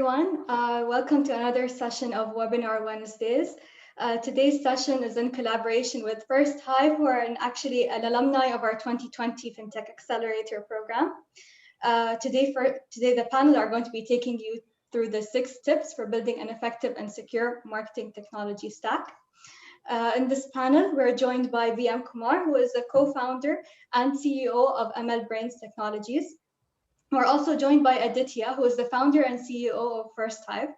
everyone. Welcome to another session of Webinar Wednesdays. Today's session is in collaboration with First Hive, who are actually an alumni of our 2020 FinTech Accelerator program. Today, the panel are going to be taking you through the 6 tips for building an effective and secure marketing technology stack. In this panel, we're joined by VM Kumar, who is the co-founder and CEO of ML Brains Technologies. We're also joined by Aditya, who is the founder and CEO of First Hive,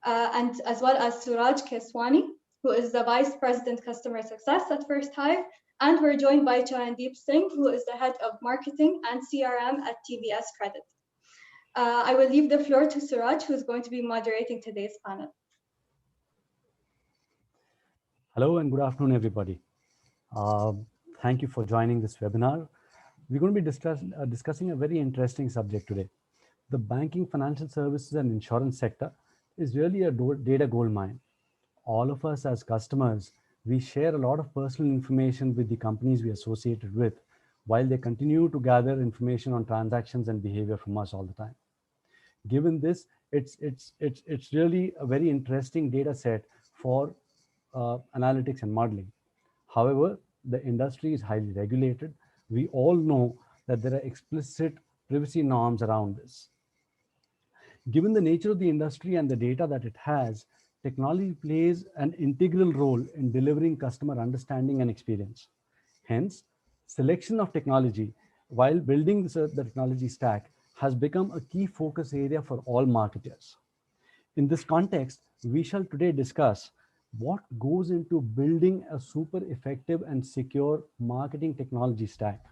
and as well as Suraj Keswani, who is the Vice President Customer Success at First Hive. And we're joined by Charandeep Singh, who is the Head of Marketing and CRM at TVS Credit. I will leave the floor to Suraj, who is going to be moderating today's panel. Hello and good afternoon, everybody. Thank you for joining this webinar. We're going to be discussing a very interesting subject today. The banking, financial services, and insurance sector is really a data gold mine. All of us as customers, we share a lot of personal information with the companies we associated with, while they continue to gather information on transactions and behavior from us all the time. Given this, it's really a very interesting data set for analytics and modeling. However, the industry is highly regulated. We all know that there are explicit privacy norms around this. Given the nature of the industry and the data that it has, technology plays an integral role in delivering customer understanding and experience. Hence, selection of technology while building the technology stack has become a key focus area for all marketers. In this context, we shall today discuss what goes into building a super effective and secure marketing technology stack,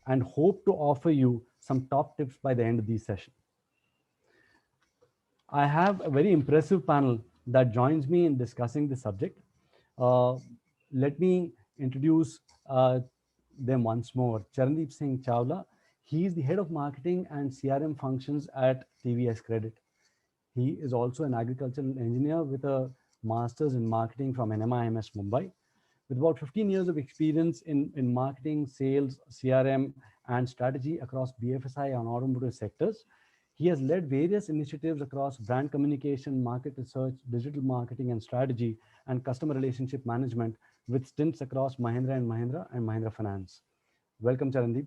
and hope to offer you some top tips by the end of this session. I have a very impressive panel that joins me in discussing this subject. Let me introduce them once more. Charandeep Singh Chawla, he is the head of marketing and CRM functions at TVS Credit. He is also an agricultural engineer with a master's in marketing from NMIMS Mumbai. With about 15 years of experience in marketing, sales, CRM, and strategy across BFSI and automotive sectors, he has led various initiatives across brand communication, market research, digital marketing and strategy, and customer relationship management with stints across Mahindra and Mahindra Finance. Welcome, Charandeep.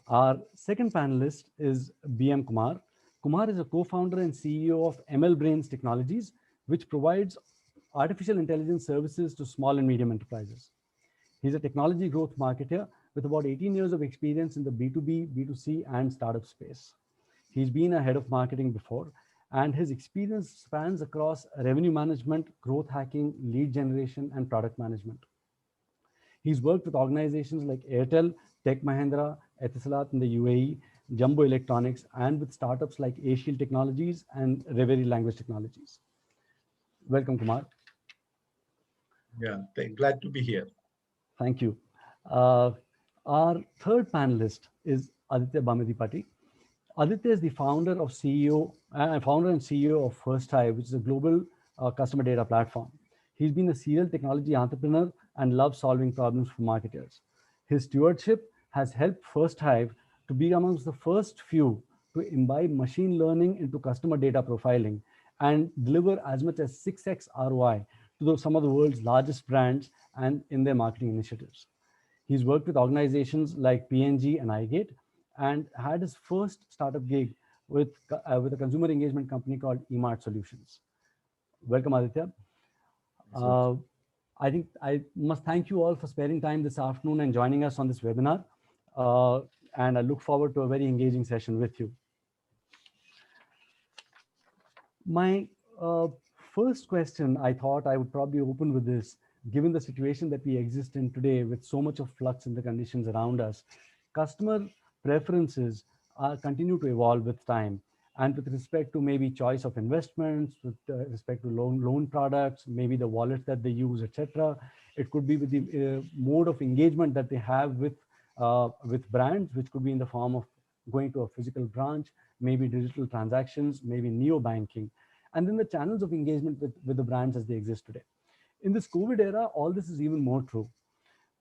Our second panelist is BM Kumar. Kumar is a co-founder and CEO of ML Brains Technologies, which provides artificial intelligence services to small and medium enterprises. He's a technology growth marketer with about 18 years of experience in the B2B, B2C, and startup space. He's been a head of marketing before, and his experience spans across revenue management, growth hacking, lead generation, and product management. He's worked with organizations like Airtel, Tech Mahindra, Etisalat in the UAE, Jumbo Electronics, and with startups like Asian Technologies and Reverie Language Technologies. Welcome, Kumar. Yeah, glad to be here. Thank you. Our third panelist is Aditya Bamidipati. Aditya is the founder and CEO of First Hive, which is a global customer data platform. He's been a serial technology entrepreneur and loves solving problems for marketers. His stewardship has helped First Hive to be amongst the first few to imbibe machine learning into customer data profiling and deliver as much as 6x ROI to some of the world's largest brands and in their marketing initiatives. He's worked with organizations like P&G and iGate and had his first startup gig with a consumer engagement company called eMart Solutions. Welcome, Aditya. I think I must thank you all for sparing time this afternoon and joining us on this webinar. And I look forward to a very engaging session with you. My first question, I thought I would probably open with this. Given the situation that we exist in today with so much of flux in the conditions around us, customer preferences continue to evolve with time. And with respect to maybe choice of investments, with respect to loan products, maybe the wallet that they use, etc. It could be with the mode of engagement that they have with brands, which could be in the form of going to a physical branch, maybe digital transactions, maybe neo-banking, and then the channels of engagement with the brands as they exist today. In this COVID era, all this is even more true.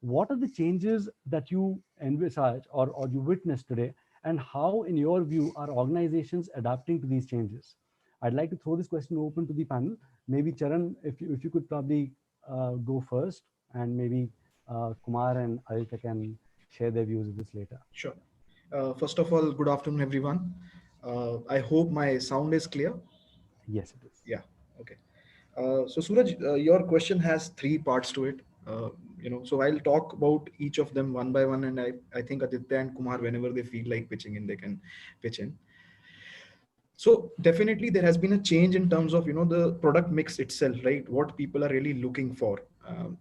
What are the changes that you envisage or you witness today And how, in your view, are organizations adapting to these changes? I'd like to throw this question open to the panel. Maybe Charan, if you could probably go first, and maybe Kumar and Aditya can share their views of this later. Sure. First of all, good afternoon, everyone. I hope my sound is clear. Yes, it is. Yeah. Okay. So Suraj, your question has three parts to it. So I'll talk about each of them one by one, and I think Aditya and Kumar, whenever they feel like pitching in, they can pitch in. So definitely there has been a change in terms of the product mix itself, right? What people are really looking for,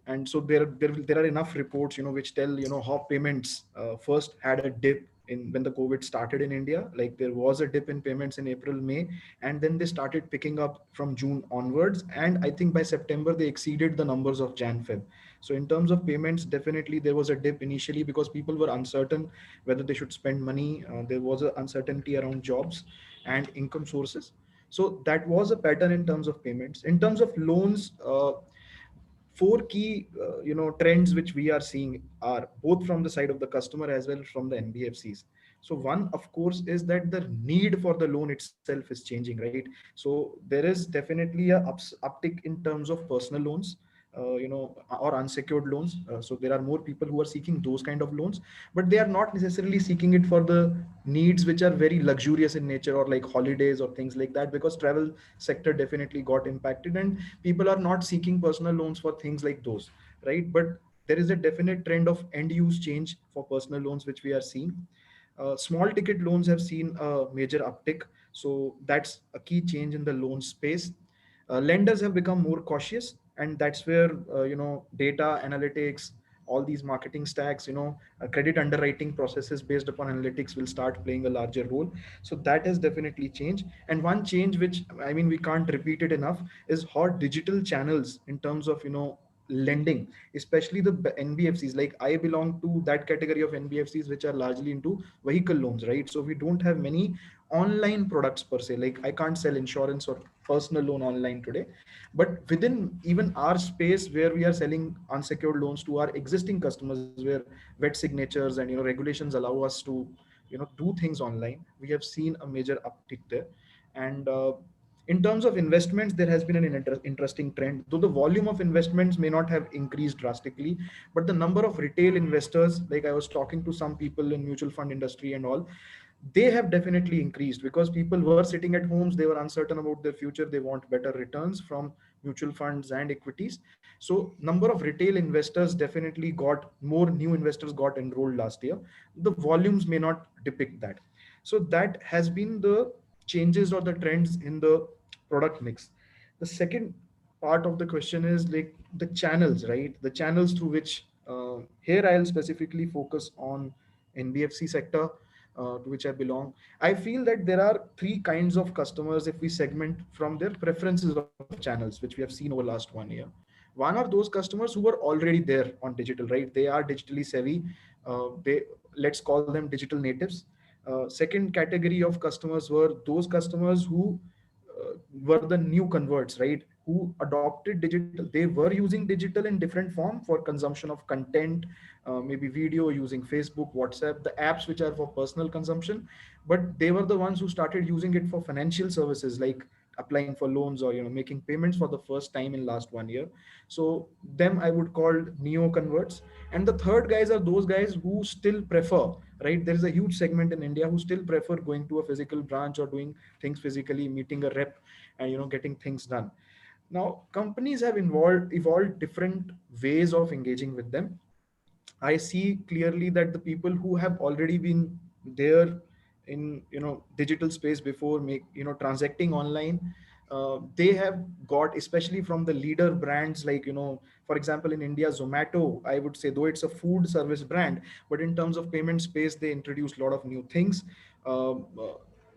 and so there are enough reports which tell how payments first had a dip in when the COVID started in India. Like there was a dip in payments in April, May, and then they started picking up from June onwards. And I think by September they exceeded the numbers of Jan Feb. So in terms of payments, definitely there was a dip initially because people were uncertain whether they should spend money. There was an uncertainty around jobs and income sources. So that was a pattern in terms of payments. In terms of loans, four key trends which we are seeing are both from the side of the customer as well from the NBFCs. So one, of course, is that the need for the loan itself is changing, right? So there is definitely a uptick in terms of personal loans, or unsecured loans. So there are more people who are seeking those kind of loans, but they are not necessarily seeking it for the needs which are very luxurious in nature, or like holidays or things like that, because travel sector definitely got impacted and people are not seeking personal loans for things like those, right? But there is a definite trend of end use change for personal loans which we are seeing. Small ticket loans have seen a major uptick, so that's a key change in the loan space. Lenders have become more cautious, and that's where data analytics, all these marketing stacks, credit underwriting processes based upon analytics will start playing a larger role. So that has definitely changed. And one change which, I mean, we can't repeat it enough, is how digital channels in terms of lending, especially the NBFCs. Like I belong to that category of NBFCs which are largely into vehicle loans, right? So we don't have many online products per se. Like I can't sell insurance or personal loan online today, but within even our space where we are selling unsecured loans to our existing customers, where wet signatures and regulations allow us to do things online, we have seen a major uptick there. And in terms of investments, there has been an interesting trend, though the volume of investments may not have increased drastically, but the number of retail investors, like I was talking to some people in mutual fund industry and all, they have definitely increased because people were sitting at homes, they were uncertain about their future, they want better returns from mutual funds and equities. So number of retail investors definitely got more, new investors got enrolled last year. The volumes may not depict that. So that has been the changes or the trends in the product mix. The second part of the question is like the channels, right? The channels through which, here I'll specifically focus on NBFC sector, to which I belong. I feel that there are three kinds of customers if we segment from their preferences of channels, which we have seen over last 1 year. One are those customers who were already there on digital, right? They are digitally savvy. They, let's call them digital natives. Second category of customers were those customers who were the new converts, right? Who adopted digital. They were using digital in different form for consumption of content, maybe video, using Facebook, WhatsApp, the apps which are for personal consumption, but they were the ones who started using it for financial services, like applying for loans or making payments for the first time in last 1 year. So them I would call neo converts. And the third guys are those guys who still prefer, right? There is a huge segment in India who still prefer going to a physical branch or doing things physically, meeting a rep and getting things done. Now companies have evolved different ways of engaging with them. I see clearly that the people who have already been there in digital space before, make transacting online, they have got, especially from the leader brands, like for example in India, Zomato, I would say, though it's a food service brand, but in terms of payment space they introduced a lot of new things.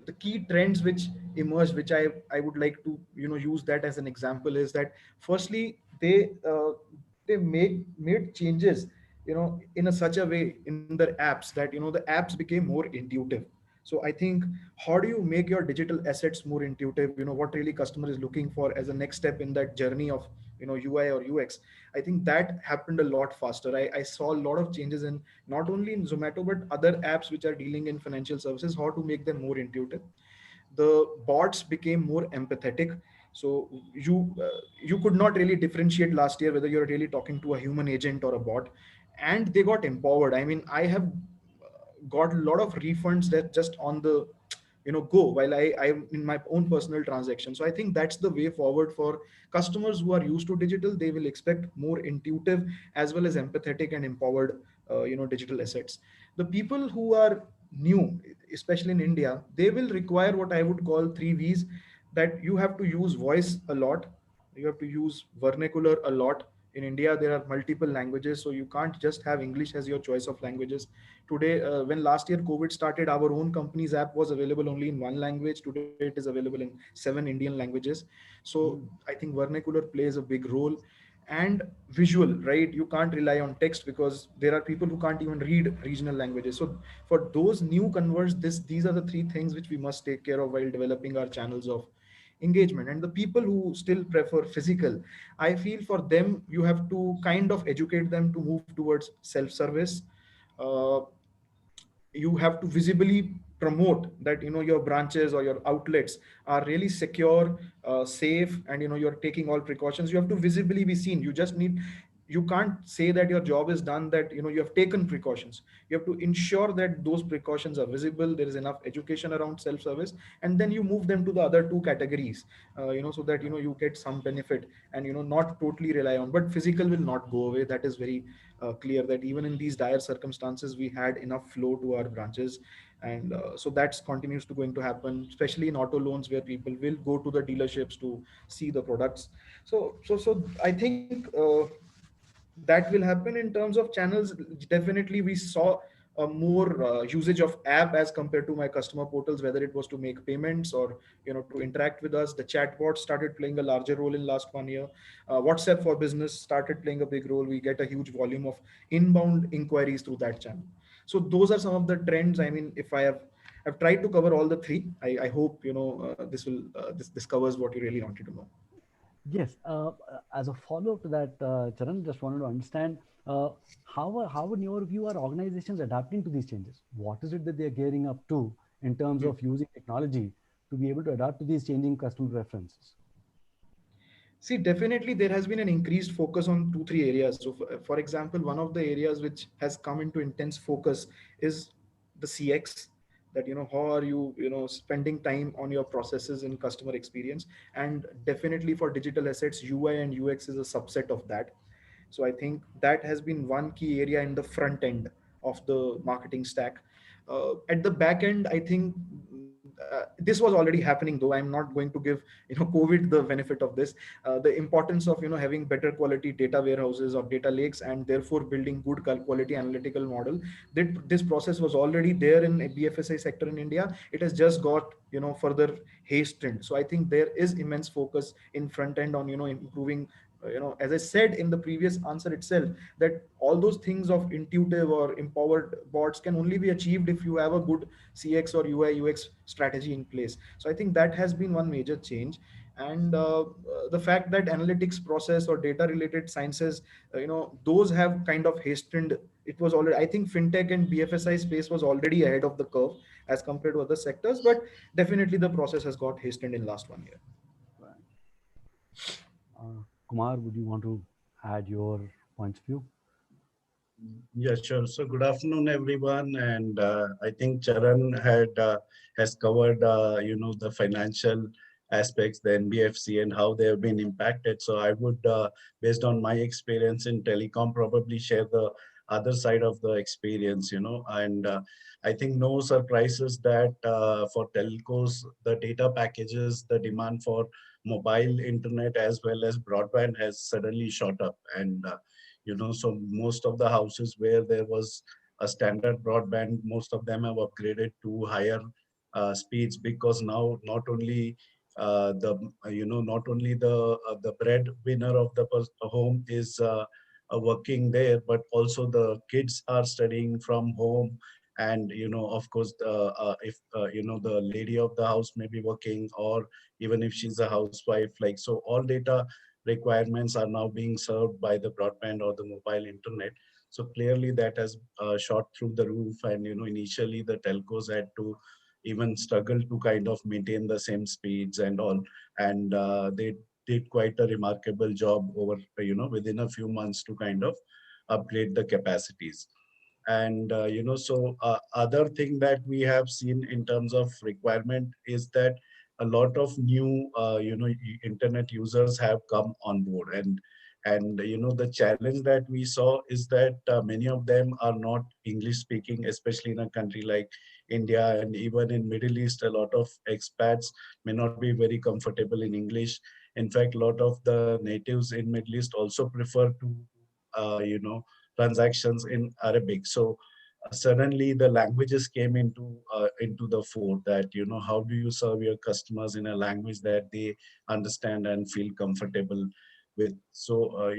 The key trends which emerged, which I would like to use that as an example, is that firstly they made changes in a such a way in their apps that the apps became more intuitive. So I think, how do you make your digital assets more intuitive? What really customer is looking for as a next step in that journey of UI or UX. I think that happened a lot faster. I saw a lot of changes in not only in Zomato but other apps which are dealing in financial services, how to make them more intuitive. The bots became more empathetic. So you could not really differentiate last year whether you're really talking to a human agent or a bot, and they got empowered. I mean, I have got a lot of refunds that just on the go while I'm in my own personal transaction. So I think that's the way forward for customers who are used to digital. They will expect more intuitive as well as empathetic and empowered digital assets. The people who are new, especially in India, they will require what I would call three V's: that you have to use voice a lot, you have to use vernacular a lot. In India, there are multiple languages, so you can't just have English as your choice of languages. Today, when last year COVID started, our own company's app was available only in one language. Today, it is available in 7 Indian languages. So I think vernacular plays a big role. And visual, right? You can't rely on text because there are people who can't even read regional languages. So for those new converts, these are the three things which we must take care of while developing our channels of engagement. And the people who still prefer physical, I feel for them you have to kind of educate them to move towards self-service. uh, you have to visibly promote that your branches or your outlets are really secure, safe, and you're taking all precautions. You have to visibly be seen. You can't say that your job is done, that you have taken precautions. You have to ensure that those precautions are visible, there is enough education around self service, and then you move them to the other two categories, so that you get some benefit, and not totally rely on. But physical will not go away. That is very clear, that even in these dire circumstances we had enough flow to our branches. And so that's continues to going to happen, especially in auto loans, where people will go to the dealerships to see the products. So I think that will happen. In terms of channels, definitely we saw a more usage of app as compared to my customer portals, whether it was to make payments or to interact with us. The chatbot started playing a larger role in last 1 year. WhatsApp for business started playing a big role. We get a huge volume of inbound inquiries through that channel. So those are some of the trends. I mean, if I've tried to cover all the three. I hope this covers what you really wanted to know. Yes. As a follow-up to that, Charan, just wanted to understand how, in your view, are organizations adapting to these changes? What is it that they are gearing up to in terms of using technology to be able to adapt to these changing customer preferences? See, definitely there has been an increased focus on 2 3 areas. So, for example, one of the areas which has come into intense focus is the CX. That how are you spending time on your processes in customer experience, and definitely for digital assets, UI and UX is a subset of that. So I think that has been one key area in the front end of the marketing stack. At the back end, I think this was already happening, though I'm not going to give COVID the benefit of this. The importance of having better quality data warehouses or data lakes, and therefore building good quality analytical model. That this process was already there in a BFSI sector in India. It has just got further hastened. So I think there is immense focus in front end on improving, as I said in the previous answer itself, that all those things of intuitive or empowered bots can only be achieved if you have a good CX or UI UX strategy in place. So I think that has been one major change. And the fact that analytics process or data related sciences, those have kind of hastened. It was already, I think fintech and BFSI space was already ahead of the curve as compared to other sectors, but definitely the process has got hastened in last 1 year. Kumar, would you want to add your points of view? Yeah, sure. So good afternoon, everyone. And I think Charan has covered, the financial aspects, the NBFC and how they have been impacted. So I would, based on my experience in telecom, probably share the other side of the experience, and I think no surprises that for telcos, the data packages, the demand for mobile internet as well as broadband has suddenly shot up. And so most of the houses where there was a standard broadband, most of them have upgraded to higher speeds, because now not only not only the breadwinner of the home is working there, but also the kids are studying from home, And of course, if the lady of the house may be working, or even if she's a housewife, like, so all data requirements are now being served by the broadband or the mobile internet. So clearly that has shot through the roof. And initially the telcos had to even struggle to kind of maintain the same speeds and all. And they did quite a remarkable job over within a few months to kind of upgrade the capacities. And other thing that we have seen in terms of requirement is that a lot of new internet users have come on board. And the challenge that we saw is that many of them are not English speaking, especially in a country like India. And even in Middle East, a lot of expats may not be very comfortable in English. In fact, a lot of the natives in Middle East also prefer to transactions in Arabic. So suddenly the languages came into the fore, that how do you serve your customers in a language that they understand and feel comfortable with. So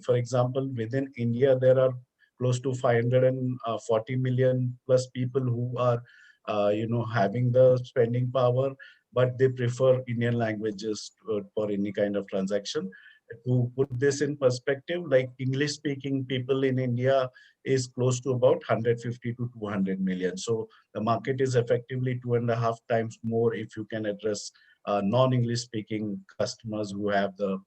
for example, within India there are close to 540 million plus people who are having the spending power, but they prefer Indian languages for any kind of transaction. To put this in perspective, like English speaking people in India is close to about 150 to 200 million. So the market is effectively 2.5 times more if you can address non-English speaking customers who have the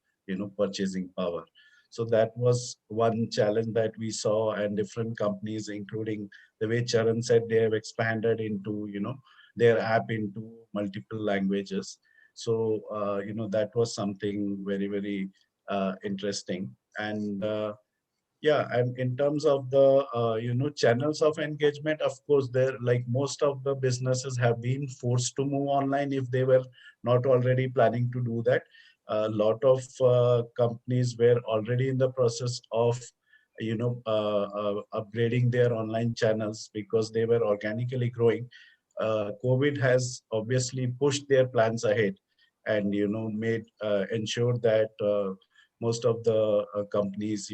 purchasing power. So that was one challenge that we saw. And different companies, including the way Charan said, they have expanded into their app into multiple languages. So that was something very, very interesting. And yeah, and in terms of the channels of engagement, of course, there, like, most of the businesses have been forced to move online if they were not already planning to do that. A lot of companies were already in the process of upgrading their online channels because they were organically growing. COVID has obviously pushed their plans ahead, and made ensure that most of the companies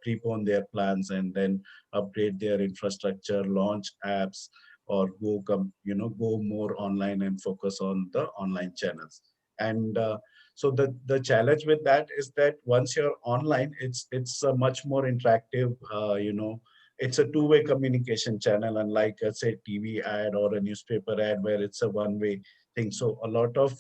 prepone their plans and then upgrade their infrastructure, launch apps, or go more online and focus on the online channels. And so the challenge with that is that once you're online, it's a much more interactive, it's a two-way communication channel, unlike, let's say, TV ad or a newspaper ad where it's a one-way thing. So a lot of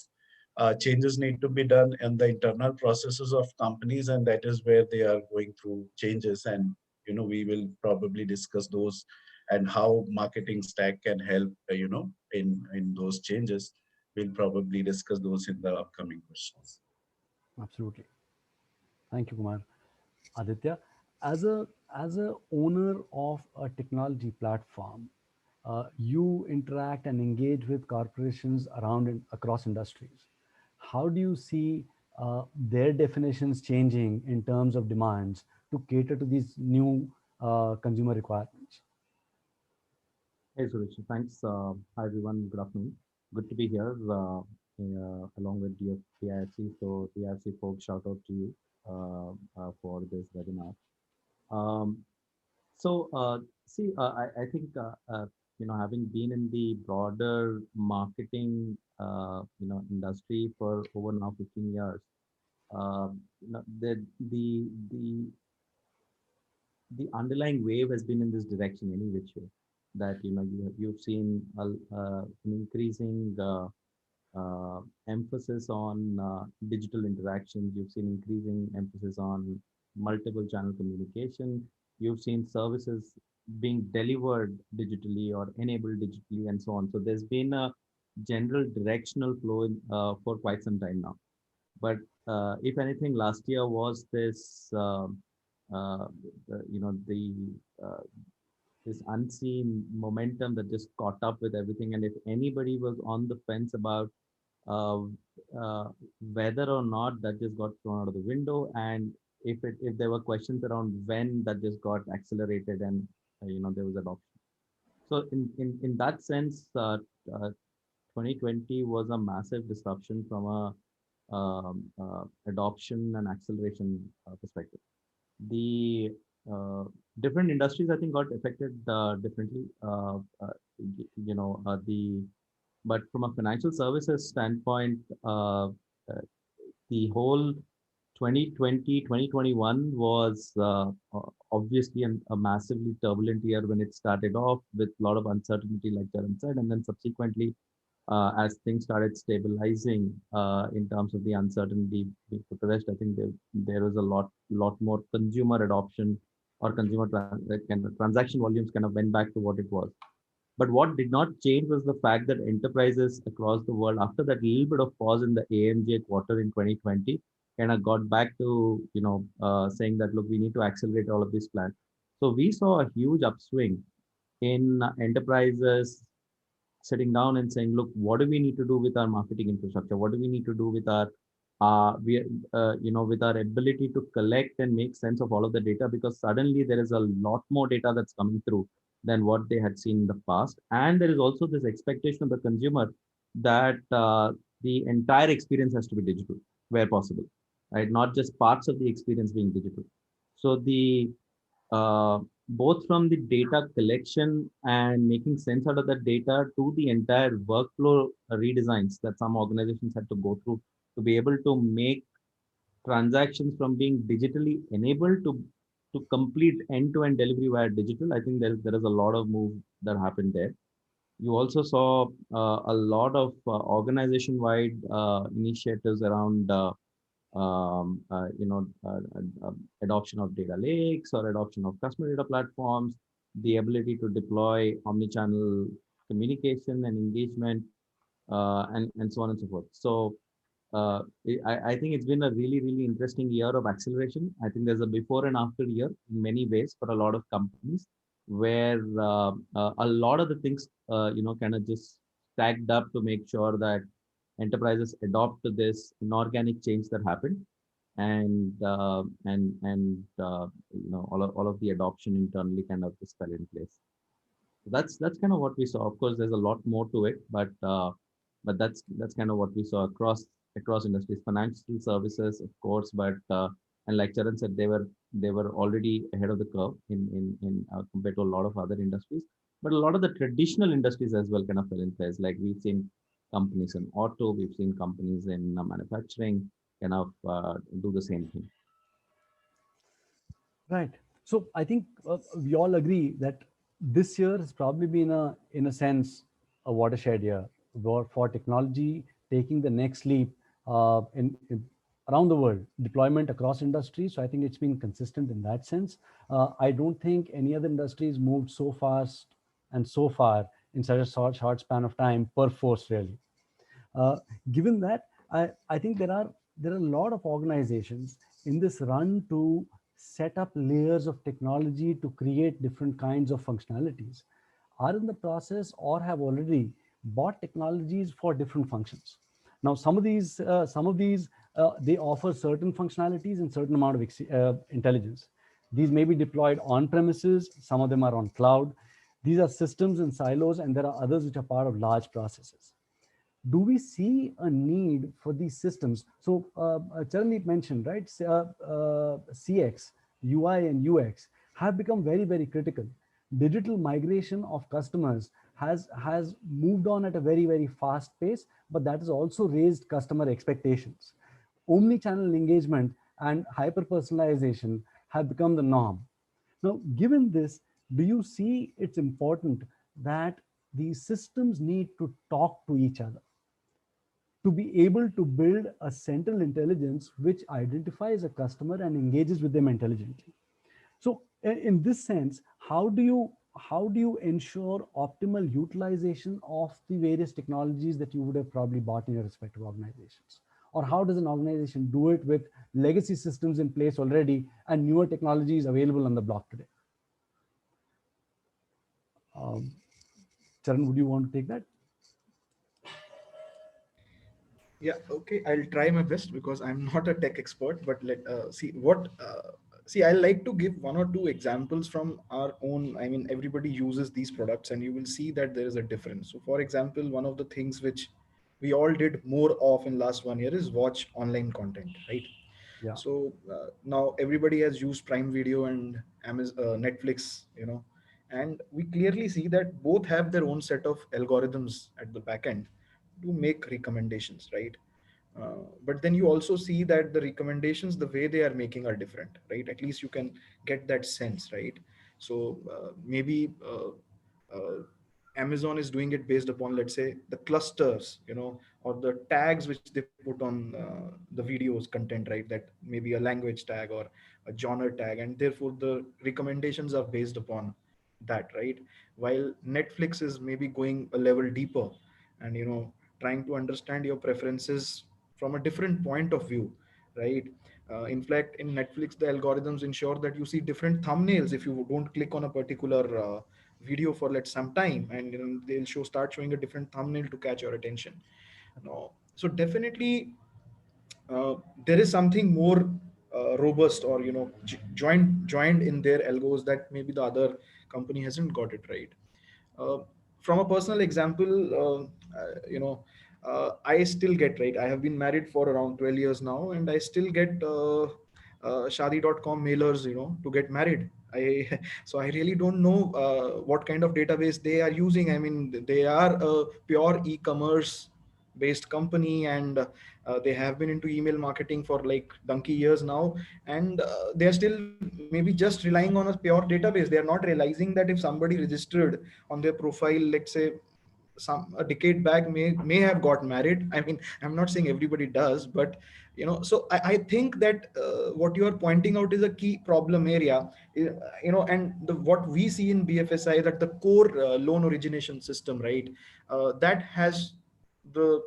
changes need to be done in the internal processes of companies, and that is where they are going through changes. And we will probably discuss those and how marketing stack can help in those changes. We'll probably discuss those in the upcoming questions. Absolutely. Thank you, Kumar. Aditya, as a owner of a technology platform, you interact and engage with corporations around across industries. How do you see their definitions changing in terms of demands to cater to these new consumer requirements? Hey, Suresh. Thanks. Hi, everyone. Good afternoon. Good to be here along with DIFC. So, DIFC folks, shout out to you for this webinar. Um, I think, having been in the broader marketing, industry for over now 15 years, the underlying wave has been in this direction any which way, that you've seen an increasing emphasis on digital interactions. You've seen increasing emphasis on multiple channel communication. You've seen services being delivered digitally or enabled digitally, and so on. So there's been a general directional flow for quite some time now. But if anything, last year was this uh, uh, this unseen momentum that just caught up with everything. And if anybody was on the fence about uh, uh, whether or not, that just got thrown out of the window. And if there were questions around when, that just got accelerated, and there was adoption. So in that sense, 2020 was a massive disruption from a adoption and acceleration perspective. The different industries, I think, got affected differently. But from a financial services standpoint, the whole 2020, 2021 was obviously a massively turbulent year when it started off with a lot of uncertainty, like Charan said, and then subsequently, as things started stabilizing in terms of the uncertainty being put to rest, I think there was a lot more consumer adoption or kind of transaction volumes kind of went back to what it was. But what did not change was the fact that enterprises across the world, after that little bit of pause in the AMJ quarter in 2020, kind of got back to saying that, look, we need to accelerate all of these plans. So we saw a huge upswing in enterprises sitting down and saying, look, what do we need to do with our marketing infrastructure? What do we need to do with our with our ability to collect and make sense of all of the data? Because suddenly there is a lot more data that's coming through than what they had seen in the past. And there is also this expectation of the consumer that the entire experience has to be digital where possible, right? Not just parts of the experience being digital. So the uh, both from the data collection and making sense out of that data to the entire workflow redesigns that some organizations had to go through to be able to make transactions from being digitally enabled to complete end-to-end delivery via digital. I think there is a lot of move that happened there. You also saw a lot of organization-wide initiatives around adoption of data lakes or adoption of customer data platforms, the ability to deploy omni-channel communication and engagement, and so on and so forth. So I think it's been a really, really interesting year of acceleration. I think there's a before and after year in many ways for a lot of companies where a lot of the things, kind of just stacked up to make sure that enterprises adopt to this inorganic change that happened, and all of the adoption internally kind of just fell in place. So that's kind of what we saw. Of course, there's a lot more to it, but that's kind of what we saw across industries, financial services, of course, but and like Charan said, they were already ahead of the curve in compared to a lot of other industries. But a lot of the traditional industries as well kind of fell in place. Like we've seen companies in auto, we've seen companies in manufacturing kind of do the same thing. Right. So I think we all agree that this year has probably been in a sense, a watershed year for technology taking the next leap around the world, deployment across industries. So I think it's been consistent in that sense. I don't think any other industries moved so fast and so far in such a short span of time per force, really. Given that, I think there are a lot of organizations in this run to set up layers of technology to create different kinds of functionalities, are in the process or have already bought technologies for different functions. Now, some of these they offer certain functionalities and certain amount of intelligence. These may be deployed on premises. Some of them are on cloud. These are systems in silos, and there are others which are part of large processes. Do we see a need for these systems? So Charandeep mentioned, right, CX, UI and UX have become very, very critical. Digital migration of customers has moved on at a very, very fast pace, but that has also raised customer expectations. Omni-channel engagement and hyper-personalization have become the norm. Now, given this, do you see it's important that these systems need to talk to each other to be able to build a central intelligence which identifies a customer and engages with them intelligently? So in this sense, how do you ensure optimal utilization of the various technologies that you would have probably bought in your respective organizations? Or how does an organization do it with legacy systems in place already and newer technologies available on the block today? Charan, would you want to take that? Yeah, okay, I'll try my best because I'm not a tech expert, but let see what see, I like to give one or two examples from our own. I mean, everybody uses these products and you will see that there is a difference. So for example, one of the things which we all did more of in last 1 year is watch online content, right? Yeah. So now everybody has used Prime Video and Amazon, Netflix, and we clearly see that both have their own set of algorithms at the back end to make recommendations, right? But then you also see that the recommendations, the way they are making are different, right? At least you can get that sense, right? So maybe Amazon is doing it based upon, let's say, the clusters, or the tags which they put on the videos content, right? That maybe a language tag or a genre tag, and therefore the recommendations are based upon that, right? While Netflix is maybe going a level deeper and trying to understand your preferences from a different point of view, right? In fact, in Netflix, the algorithms ensure that you see different thumbnails if you don't click on a particular video for let some time, and they'll start showing a different thumbnail to catch your attention. No, so definitely uh, there is something more robust, or joined in their algos that maybe the other company hasn't got it right. uh, from a personal example, I still get, right, I have been married for around 12 years now, and I still get shadi.com mailers, to get married. I So I really don't know what kind of database they are using. I mean, they are a pure e-commerce based company, and they have been into email marketing for like donkey years now, and they are still maybe just relying on a pure database. They are not realizing that if somebody registered on their profile, let's say a decade back, may have got married. I mean, I'm not saying everybody does, but so I think that what you are pointing out is a key problem area. And what we see in BFSI, that the core loan origination system, right, that has the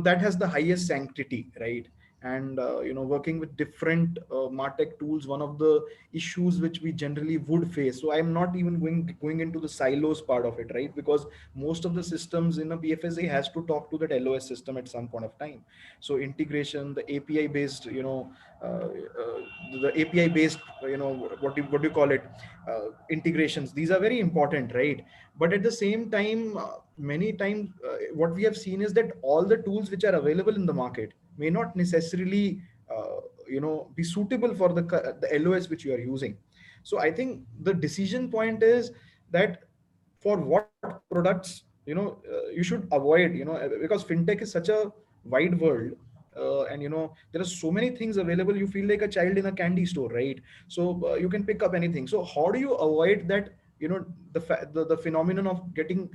that has the highest sanctity, right? And working with different martech tools, one of the issues which we generally would face, so I'm not even going into the silos part of it, right? Because most of the systems in a BFSA has to talk to that LOS system at some point of time. So integration, the API based, the API based, what do you call it, integrations, these are very important, right? But at the same time, many times what we have seen is that all the tools which are available in the market may not necessarily be suitable for the LOS which you are using. So I think the decision point is that for what products you should avoid, because fintech is such a wide world, and there are so many things available, you feel like a child in a candy store, right? So you can pick up anything. So how do you avoid that, the phenomenon of getting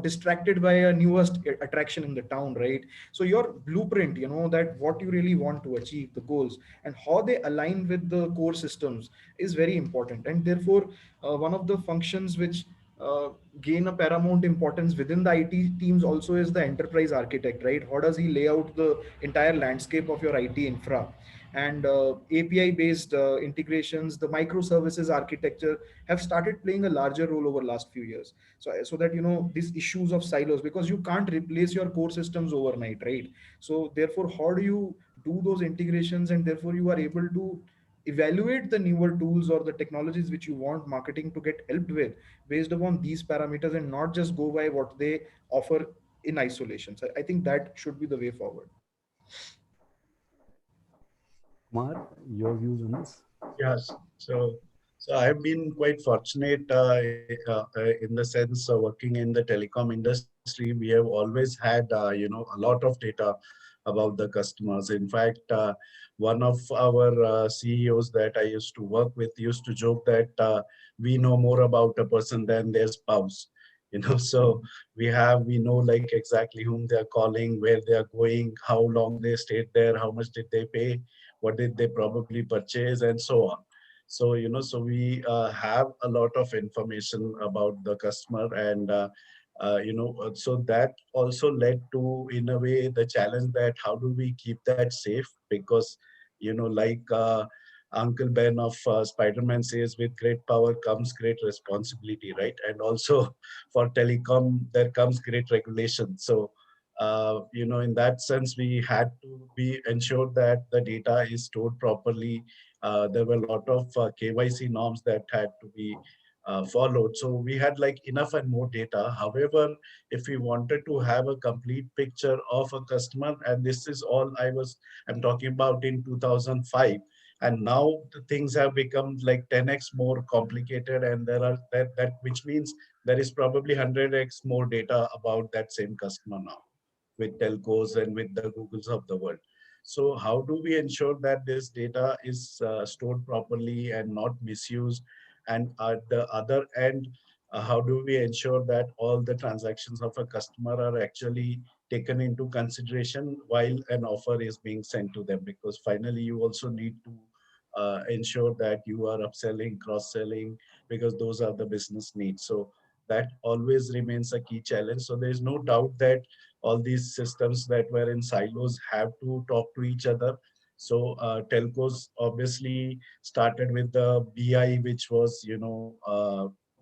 distracted by a newest attraction in the town, right? So your blueprint, that what you really want to achieve, the goals, and how they align with the core systems is very important. And therefore one of the functions which uh, gain a paramount importance within the IT teams also is the enterprise architect, right? How does he lay out the entire landscape of your IT infra? And API based integrations, the microservices architecture have started playing a larger role over last few years. So that these issues of silos, because you can't replace your core systems overnight, right? So therefore, how do you do those integrations, and therefore you are able to evaluate the newer tools or the technologies which you want marketing to get helped with based upon these parameters, and not just go by what they offer in isolation. So I think that should be the way forward. Kumar, your views on this? Yes. So I've been quite fortunate in the sense of working in the telecom industry. We have always had, a lot of data about the customers. In fact, one of our CEOs that I used to work with used to joke that we know more about a person than their spouse. So we know like exactly whom they are calling, where they are going, how long they stayed there, how much did they pay, what did they probably purchase, and so on. So so we have a lot of information about the customer, and so that also led to, in a way, the challenge that how do we keep that safe? Because like Uncle Ben of Spider-Man says, with great power comes great responsibility, right? And also for telecom there comes great regulation. So in that sense, we had to be ensured that the data is stored properly. There were a lot of KYC norms that had to be followed. So we had like enough and more data. However, if we wanted to have a complete picture of a customer, and this is all I'm talking about in 2005, and now the things have become like 10x more complicated, and there are that which means there is probably 100x more data about that same customer now with telcos and with the Googles of the world. So how do we ensure that this data is stored properly and not misused? And at the other end, how do we ensure that all the transactions of a customer are actually taken into consideration while an offer is being sent to them? Because finally, you also need to ensure that you are upselling, cross-selling, because those are the business needs. So that always remains a key challenge. So there is no doubt that all these systems that were in silos have to talk to each other. So telcos obviously started with the BI, which was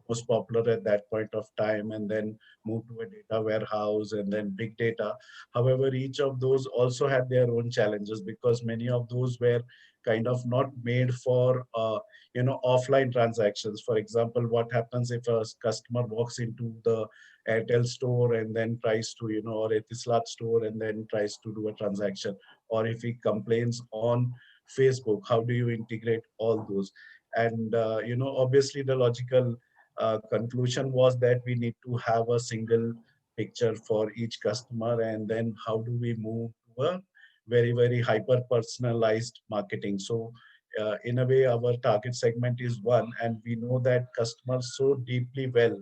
most popular at that point of time, and then moved to a data warehouse and then big data. However, each of those also had their own challenges because many of those were kind of not made for offline transactions. For example, what happens if a customer walks into the Airtel store and then tries to, or Etisalat store and then tries to do a transaction, or if he complains on Facebook, how do you integrate all those? And obviously the logical conclusion was that we need to have a single picture for each customer, and then how do we move to a very, very hyper personalized marketing. So in a way, our target segment is one, and we know that customers so deeply well.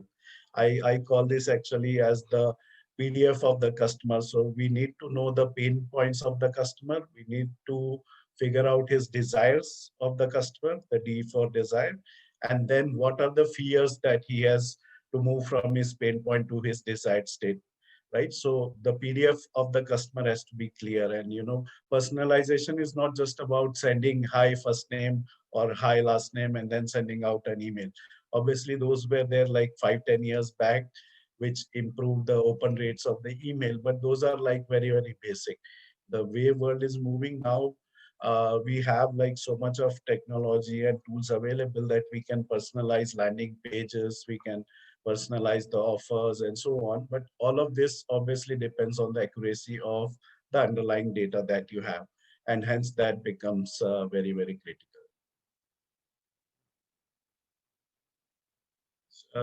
I call this actually as the PDF of the customer. So we need to know the pain points of the customer. We need to figure out his desires of the customer, the D for desire, and then what are the fears that he has to move from his pain point to his desired state, right? So the PDF of the customer has to be clear. And personalization is not just about sending hi first name or hi last name and then sending out an email. Obviously those were there like 5-10 years back, which improved the open rates of the email, but those are like very, very basic. The way world is moving now, we have like so much of technology and tools available that we can personalize landing pages, we can personalize the offers and so on. But all of this obviously depends on the accuracy of the underlying data that you have. And hence that becomes very, very critical.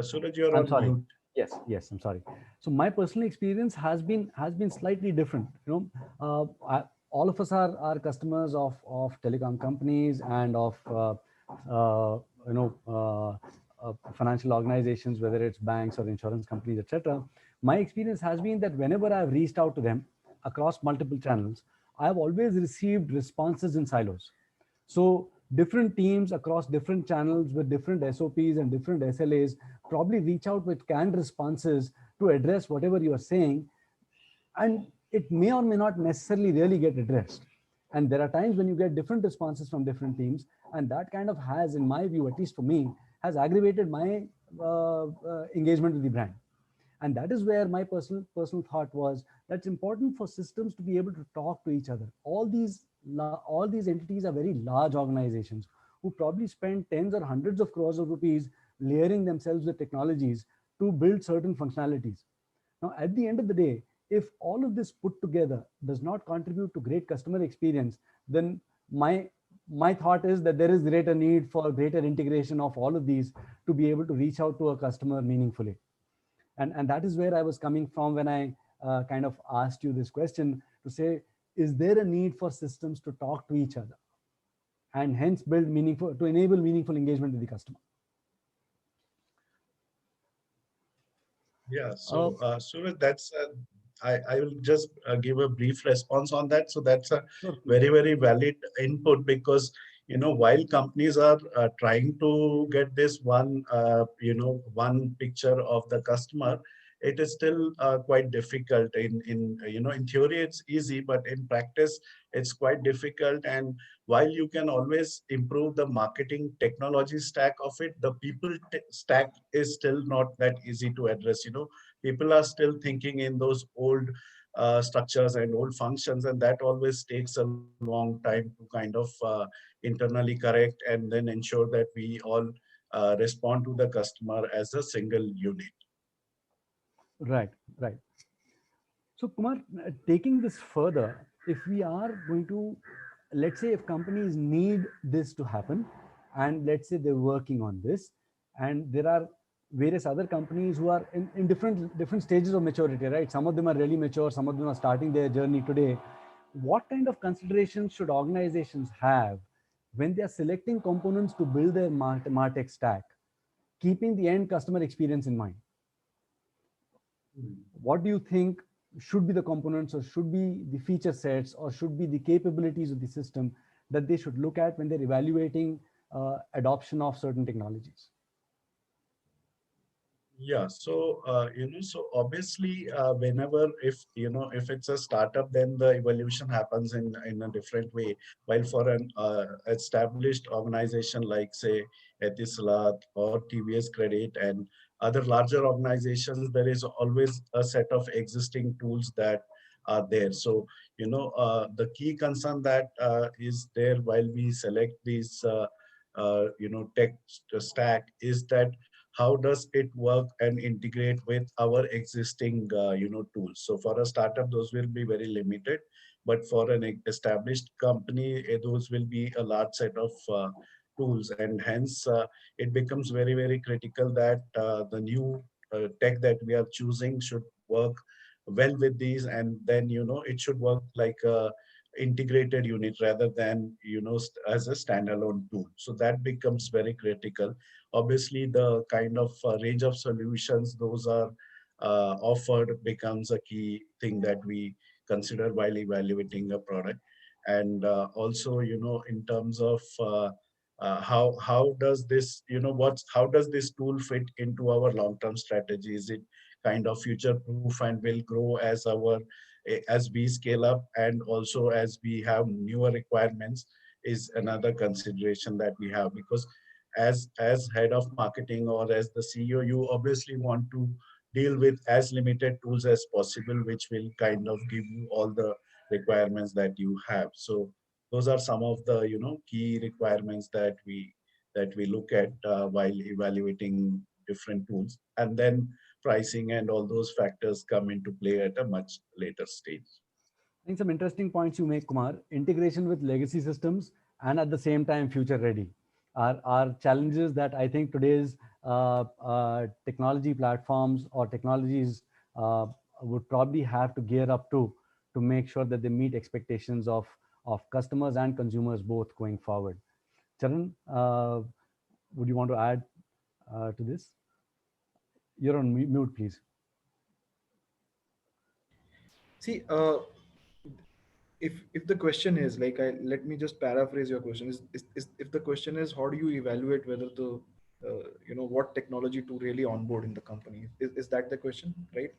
Suraj, you're I'm on sorry. mute. Yes, I'm sorry. So my personal experience has been slightly different. All of us are customers of telecom companies and of financial organizations, whether it's banks or insurance companies, etc. My experience has been that whenever I've reached out to them across multiple channels, I've always received responses in silos. So different teams across different channels with different SOPs and different SLAs probably reach out with canned responses to address whatever you are saying, and it may or may not necessarily really get addressed. And there are times when you get different responses from different teams, and that kind of has, in my view, at least for me, has aggravated my engagement with the brand. And that is where my personal thought was that's important for systems to be able to talk to each other. All these entities are very large organizations who probably spend tens or hundreds of crores of rupees layering themselves with technologies to build certain functionalities. Now, at the end of the day, if all of this put together does not contribute to great customer experience, then my thought is that there is greater need for greater integration of all of these to be able to reach out to a customer meaningfully. And that is where I was coming from when I kind of asked you this question to say, is there a need for systems to talk to each other and hence build to enable meaningful engagement with the customer? Yeah, so Suraj, that's I will just give a brief response on that. So that's a very, very valid input because while companies are trying to get this one picture of the customer, it is still quite difficult. In theory it's easy, but in practice it's quite difficult. And while you can always improve the marketing technology stack of it, the people stack is still not that easy to address. People are still thinking in those old structures and old functions, and that always takes a long time to kind of internally correct and then ensure that we all respond to the customer as a single unit. Right, right. So Kumar, taking this further, if we are going to, let's say if companies need this to happen, and let's say they're working on this, and there are various other companies who are in different stages of maturity, right? Some of them are really mature, some of them are starting their journey today. What kind of considerations should organizations have when they are selecting components to build their MarTech stack, keeping the end customer experience in mind? What do you think should be the components, or should be the feature sets, or should be the capabilities of the system that they should look at when they're evaluating adoption of certain technologies? Yeah, so so obviously, whenever if it's a startup, then the evolution happens in a different way. While for an established organization like say Etisalat or TVS Credit and other larger organizations, there is always a set of existing tools that are there. So the key concern that is there while we select these tech stack is that how does it work and integrate with our existing tools. So for a startup, those will be very limited, but for an established company, those will be a large set of tools, and hence it becomes very critical that the new tech that we are choosing should work well with these, and then it should work like a integrated unit rather than as a standalone tool. So that becomes very critical. Obviously, the kind of range of solutions those are offered becomes a key thing that we consider while evaluating a product. And also, in terms of how does this, how does this tool fit into our long-term strategy? Is it kind of future-proof and will grow as we scale up, and also as we have newer requirements is another consideration that we have, because as head of marketing or as the CEO, you obviously want to deal with as limited tools as possible, which will kind of give you all the requirements that you have. So those are some of the key requirements that we look at while evaluating different tools, and then pricing and all those factors come into play at a much later stage. I think some interesting points you make, Kumar. Integration with legacy systems and at the same time future ready are challenges that I think today's technology platforms or technologies would probably have to gear up to make sure that they meet expectations of customers and consumers both going forward. Charan, would you want to add to this? You're on mute, please. See, if the question is like, let me just paraphrase your question. Is if the question is how do you evaluate whether the what technology to really onboard in the company? Is that the question, right?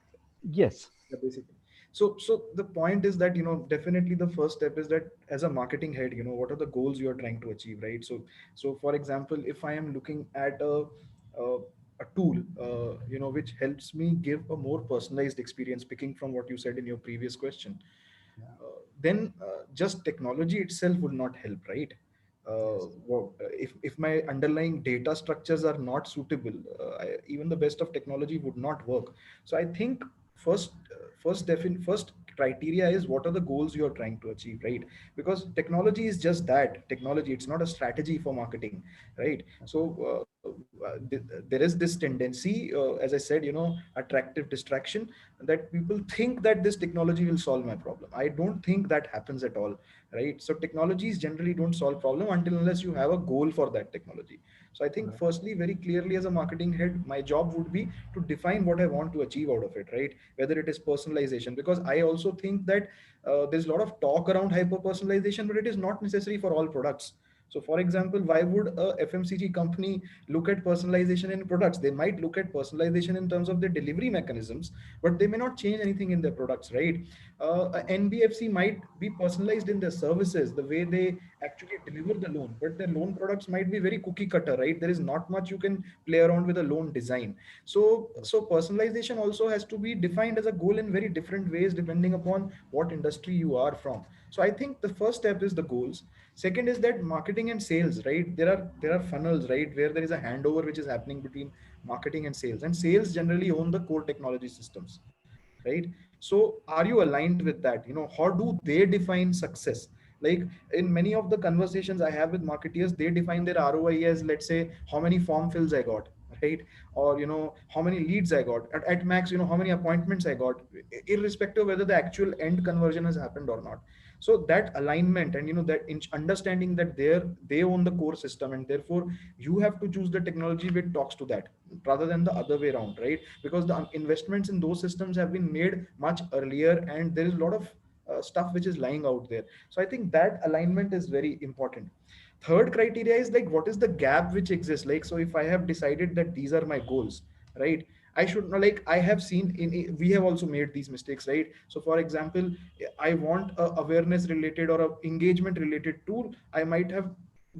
Yes. Yeah, basically. So the point is that definitely the first step is that as a marketing head, what are the goals you are trying to achieve, right? So for example, if I am looking at a tool which helps me give a more personalized experience, picking from what you said in your previous question, then just technology itself would not help, right? If my underlying data structures are not suitable, even the best of technology would not work. So I think first criteria is what are the goals you are trying to achieve, right? Because technology is just that, technology. It's not a strategy for marketing, right? So there is this tendency, as I said, attractive distraction, that people think that this technology will solve my problem. I don't think that happens at all, right? So technologies generally don't solve problem until unless you have a goal for that technology. So I think firstly, very clearly as a marketing head, my job would be to define what I want to achieve out of it, right? Whether it is personalization, because I also think that there's a lot of talk around hyper personalization, but it is not necessary for all products. So for example, why would a FMCG company look at personalization in products? They might look at personalization in terms of their delivery mechanisms, but they may not change anything in their products, right? A NBFC might be personalized in their services, the way they actually deliver the loan, but their loan products might be very cookie cutter, right? There is not much you can play around with a loan design. So personalization also has to be defined as a goal in very different ways depending upon what industry you are from. So I think the first step is the goals. Second is that marketing marketing and sales, right? There are funnels, right, where there is a handover which is happening between marketing and sales generally own the core technology systems, right? So are you aligned with that? How do they define success? Like in many of the conversations I have with marketeers, they define their ROI as, let's say, how many form fills I got, right? Or how many leads I got at max, how many appointments I got, irrespective of whether the actual end conversion has happened or not. So that alignment and that understanding that they own the core system, and therefore you have to choose the technology which talks to that, rather than the other way around, right? Because the investments in those systems have been made much earlier, and there is a lot of stuff which is lying out there. So I think that alignment is very important. Third criteria is like, what is the gap which exists? Like, so if I have decided that these are my goals, right, I should know, like I have seen we have also made these mistakes, right? So for example, I want a awareness related or a engagement related tool, I might have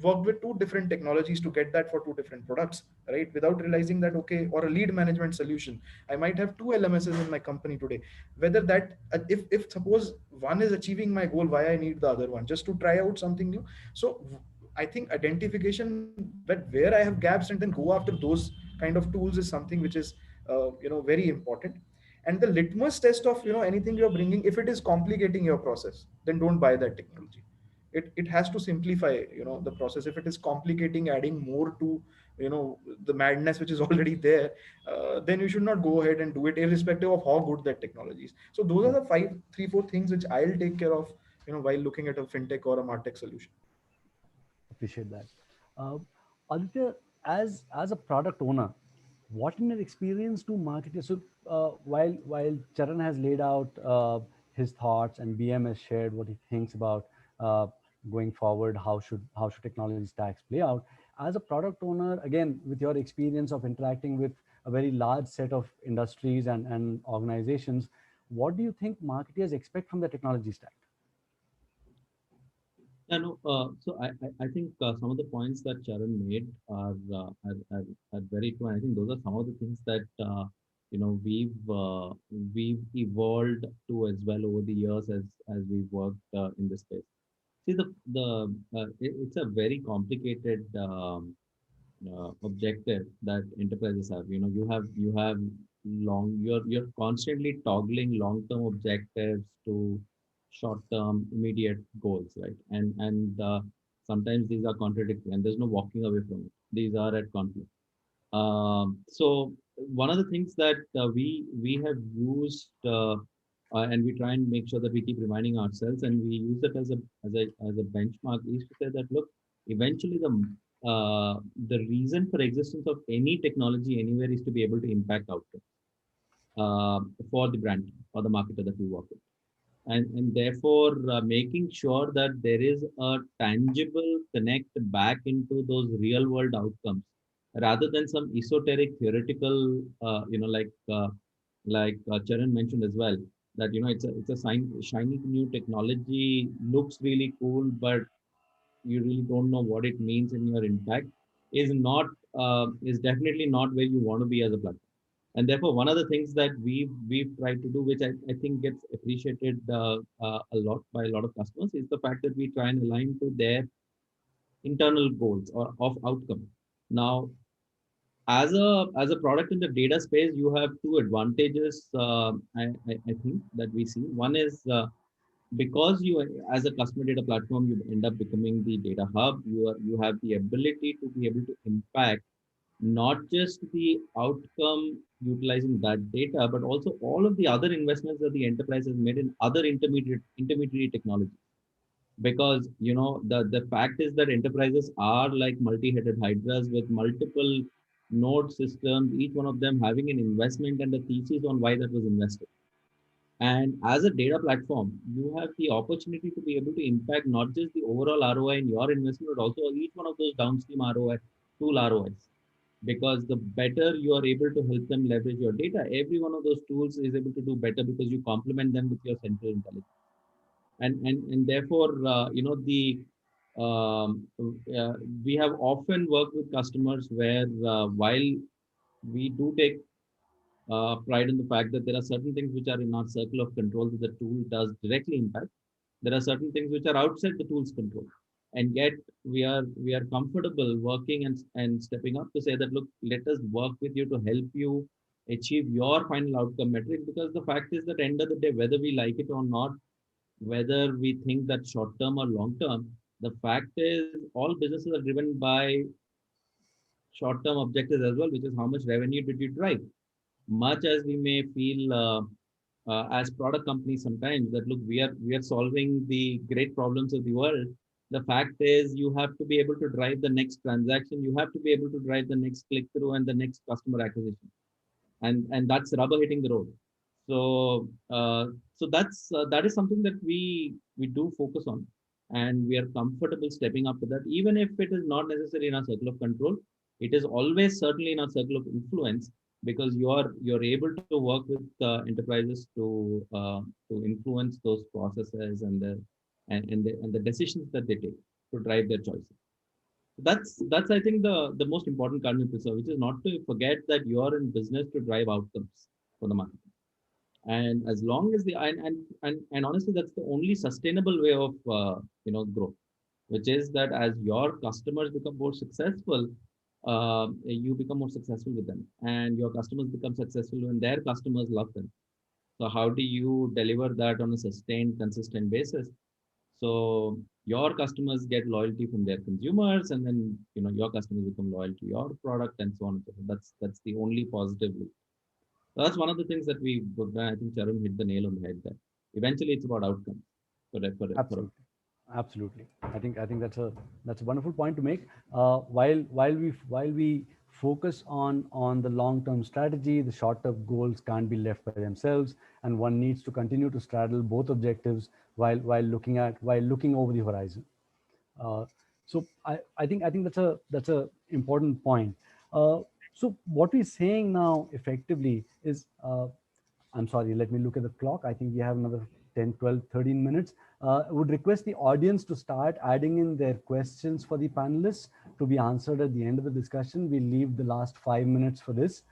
worked with two different technologies to get that for two different products, right, without realizing that, okay, or a lead management solution, I might have two LMSs in my company today. Whether that if suppose one is achieving my goal, why I need the other one? Just to try out something new. So I think identification that where I have gaps and then go after those kind of tools is something which is very important. And the litmus test of anything you're bringing, if it is complicating your process, then don't buy that technology. It has to simplify the process. If it is complicating, adding more to the madness which is already there, then you should not go ahead and do it, irrespective of how good that technology is. So those are the three, four things which I'll take care of while looking at a fintech or a martech solution. Appreciate that. Uh, Aditya, as a product owner, what in your experience do marketers? So while Charan has laid out his thoughts and BM has shared what he thinks about uh, going forward, how should technology stacks play out? As a product owner, again, with your experience of interacting with a very large set of industries and organizations, what do you think marketers expect from the technology stack? Yeah, no, so I think some of the points that Charan made are very true. And I think those are some of the things that we've evolved to as well over the years as we've worked in this space. See, it's a very complicated objective that enterprises have. You have you're constantly toggling long-term objectives to short-term immediate goals, right? And sometimes these are contradictory, and there's no walking away from it. These are at conflict. So one of the things that we have used, and we try and make sure that we keep reminding ourselves, and we use it as a benchmark, is to say that, look, eventually the reason for existence of any technology anywhere is to be able to impact outcomes for the brand or the marketer that we work with. And therefore making sure that there is a tangible connect back into those real world outcomes, rather than some esoteric theoretical, Charan mentioned as well, that it's a shiny new technology, looks really cool, but you really don't know what it means in your impact, is definitely not where you want to be as a platform. And therefore, one of the things that we've tried to do, which I think gets appreciated a lot by a lot of customers, is the fact that we try and align to their internal goals or of outcome. Now, as a product in the data space, you have two advantages. I think that we see. One is because you, as a customer data platform, you end up becoming the data hub. You have the ability to be able to impact not just the outcome utilizing that data, but also all of the other investments that the enterprise has made in other intermediary technology. Because the fact is that enterprises are like multi-headed hydras with multiple node systems, each one of them having an investment and a thesis on why that was invested. And as a data platform, you have the opportunity to be able to impact not just the overall ROI in your investment, but also each one of those downstream ROI, tool ROIs. Because the better you are able to help them leverage your data, every one of those tools is able to do better because you complement them with your central intelligence. And therefore, um, uh, we have often worked with customers where while we do take pride in the fact that there are certain things which are in our circle of control that the tool does directly impact. There are certain things which are outside the tool's control. and yet we are comfortable working and stepping up to say that, look, let us work with you to help you achieve your final outcome metric, because the fact is that end of the day, whether we like it or not, whether we think that short term or long term, the fact is all businesses are driven by short term objectives as well, which is how much revenue did you drive. Much as we may feel as product companies sometimes that, look, we are solving the great problems of the world, the fact is you have to be able to drive the next transaction, you have to be able to drive the next click through and the next customer acquisition, and that's rubber hitting the road. So that is something that we do focus on, and we are comfortable stepping up to that, even if it is not necessarily in our circle of control. It is always certainly in our circle of influence, because you're able to work with enterprises to influence those processes and the decisions that they take to drive their choices. That's I think the most important cardinal principle, which is not to forget that you are in business to drive outcomes for the market. And as long as the and honestly, that's the only sustainable way of growth, which is that as your customers become more successful, you become more successful with them, and your customers become successful when their customers love them. So how do you deliver that on a sustained, consistent basis? So your customers get loyalty from their consumers, and then your customers become loyal to your product, and so on and so forth. That's the only positive loop. So that's one of the things that I think Charan hit the nail on the head there. Eventually, it's about outcomes. Absolutely. Absolutely. I think that's a wonderful point to make. While we focus on the long-term strategy, the short-term goals can't be left by themselves, and one needs to continue to straddle both objectives while looking over the horizon. So I think that's a important point. So what we're saying now effectively is, I'm sorry, let me look at the clock. I think we have another 10, 12, 13 minutes. I would request the audience to start adding in their questions for the panelists to be answered at the end of the discussion. We'll leave the last 5 minutes for this.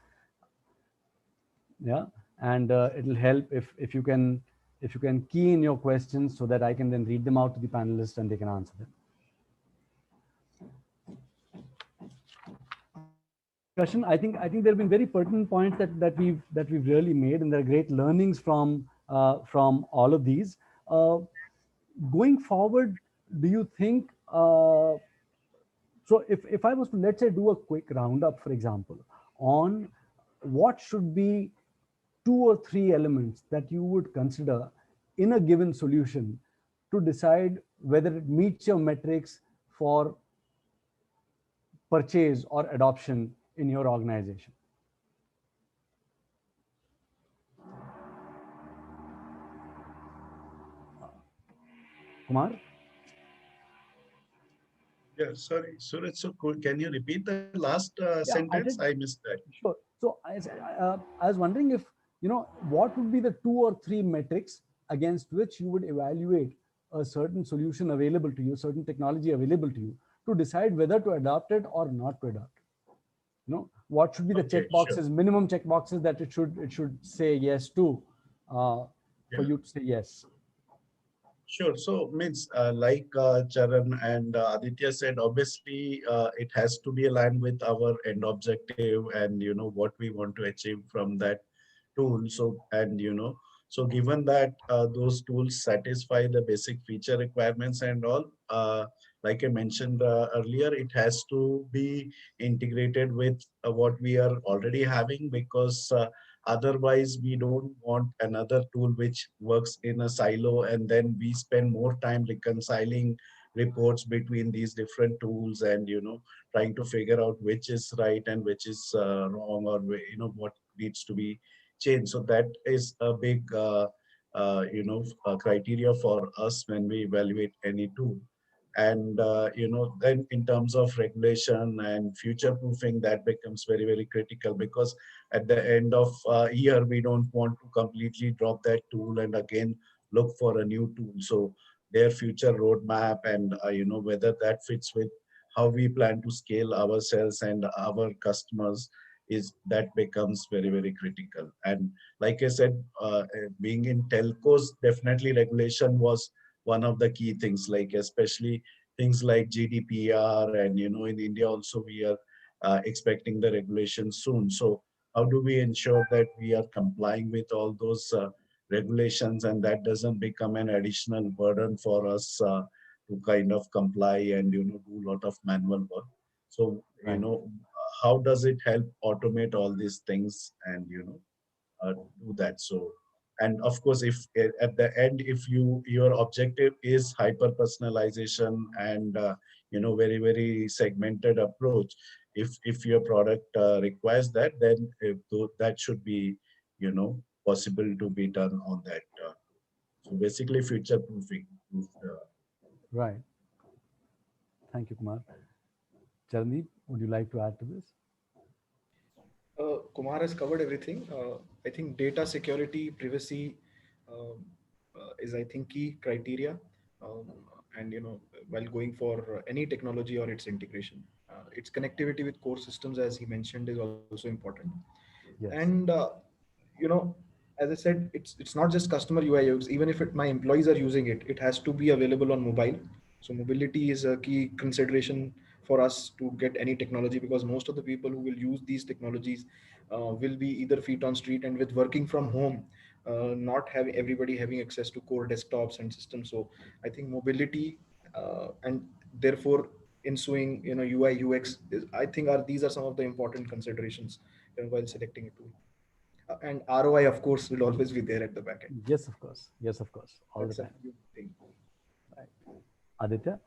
Yeah, and it'll help if you can key in your questions so that I can then read them out to the panelists and they can answer them. I think there have been very pertinent points that we've really made, and there are great learnings from all of these. Going forward, do you think? So if I was to, let's say, do a quick roundup, for example, on what should be 2 or 3 elements that you would consider in a given solution to decide whether it meets your metrics for purchase or adoption in your organization. Kumar? Yeah, sorry, Suraj, so can you repeat the last sentence? I missed that. Sure. So I was wondering if, what would be the 2 or 3 metrics against which you would evaluate a certain solution available to you, certain technology available to you, to decide whether to adopt it or not to adopt it. What should be the checkboxes, sure, minimum checkboxes that it should say yes to for you to say yes. Sure. So means like Charan and Aditya said, obviously it has to be aligned with our end objective and what we want to achieve from that tool. So so given that those tools satisfy the basic feature requirements and all, like I mentioned earlier, it has to be integrated with what we are already having, because otherwise we don't want another tool which works in a silo, and then we spend more time reconciling reports between these different tools and trying to figure out which is right and which is wrong, or what needs to be changed. So that is a big criteria for us when we evaluate any tool. And then in terms of regulation and future proofing, that becomes very, very critical, because at the end of year we don't want to completely drop that tool and again look for a new tool. So their future roadmap and whether that fits with how we plan to scale ourselves and our customers, is that becomes very, very critical. And like I said, being in telcos, definitely regulation was one of the key things, like especially things like GDPR, and in India also we are expecting the regulation soon. So how do we ensure that we are complying with all those regulations, and that doesn't become an additional burden for us to kind of comply and do a lot of manual work? So Right. how does it help automate all these things and do that? So, and of course, if at the end, if your objective is hyper personalization and very very segmented approach, if your product requires that, then that should be possible to be done on that. So basically, future proofing. Right. Thank you, Kumar. Charandeep, would you like to add to this? Kumar has covered everything. I think data security, privacy is, I think, key criteria. Um, and while going for any technology or its integration, its connectivity with core systems, as he mentioned, is also important. Yes. And you know, as I said, it's not just customer UI UX. Even if my employees are using it, it has to be available on mobile. So mobility is a key consideration for us to get any technology, because most of the people who will use these technologies will be either feet on street, and with working from home, not having everybody having access to core desktops and systems. So I think mobility and therefore ensuing UI UX is, I think, are these are some of the important considerations while selecting a tool. And ROI, of course, will always be there at the back end. Yes, of course. Yes, of course. All the That's a time. good thing. Right. Aditya?